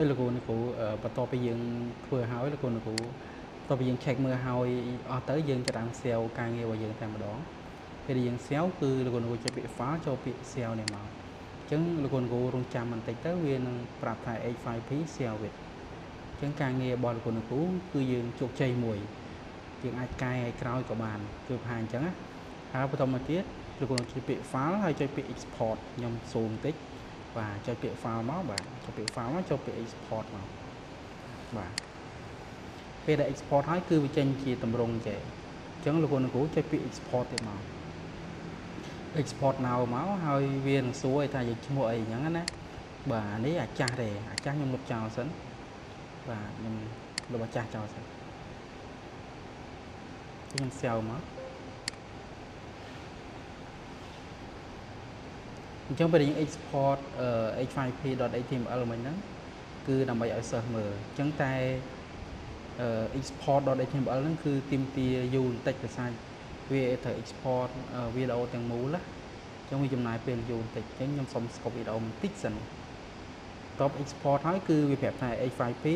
លោកគ្រូបន្ទាប់ពីយើងធ្វើហើយលោកគ្រូបន្ទាប់ពីយើង check មើលហើយអស់ទៅយើងចាប់តាម save ការងាររបស់យើងតែម្ដងពេលដែលយើង save គឺលោកគ្រូចុចពាក្យ file ចូលពាក្យ save នេះមកអញ្ចឹងលោកគ្រូរងចាំបន្តិចទៅវានឹងប្រាប់ថា H5P save it អញ្ចឹងការងាររបស់លោកគ្រូគឺយើងជោគជ័យមួយយើងអាចកែឲ្យក្រោយក៏បានគឺប្រហែលអញ្ចឹងណាហើយបន្តមកទៀតលោកគ្រូចុចពាក្យ file ហើយចុចពាក្យ export ខ្ញុំស៊ូមបន្តិចបាទចុចពាក្យ file មកបាទចុចពាក្យ file មកចុចពាក្យ export មកបាទពេលដែល export ហើយគឺវាចេញជាទម្រង់ចេះអញ្ចឹងលោកគ្រូចុចពាក្យ export ទៀតមក export now មកហើយវានឹងសួរឲ្យថាយើងឈ្មោះអីអញ្ចឹងណាបាទនេះអាចាស់ទេអាចាស់ខ្ញុំលុបចោលសិនបាទខ្ញុំលុបអាចាស់ចោលសិនខ្ញុំ save មកអញ្ចឹងពេលយើង export h5p.html មិញហ្នឹងគឺដើម្បីឲ្យសិស្សមើលអញ្ចឹងតែ export.html ហ្នឹងគឺទាមទារយូរបន្តិចដោយសារវាត្រូវ export វីដេអូទាំងមូលណាអញ្ចឹងវាចំណាយពេលយូរបន្តិចអញ្ចឹងខ្ញុំសុំ scope វីដេអូបន្តិចសិនបន្ទាប់ export ហើយគឺវាប្រាប់ថា h5p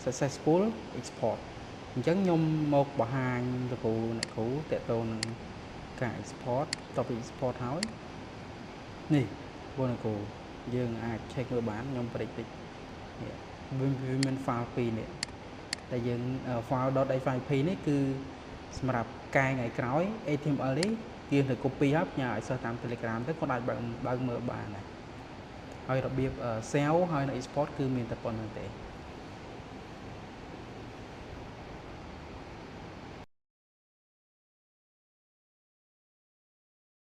successful export អញ្ចឹងខ្ញុំមកបង្ហាញលោកគ្រូអ្នកគ្រូតទៅនឹងការ export បន្ទាប់ពី export ហើយនេះបងគ្រូយើងអាច check មើលបានខ្ញុំប្រិចតិចនេះវាមាន file 2នេះតែយើង file.h5p នេះគឺសម្រាប់កែថ្ងៃក្រោយ HTML នេះយើងត្រូវ copy ហើយផ្ញើឲ្យសិស្សតាម Telegram ទៅគាត់អាចបើកមើលបានដែរហើយរបៀប save ហើយនៅ export គឺមានតែប៉ុណ្្នឹងទេ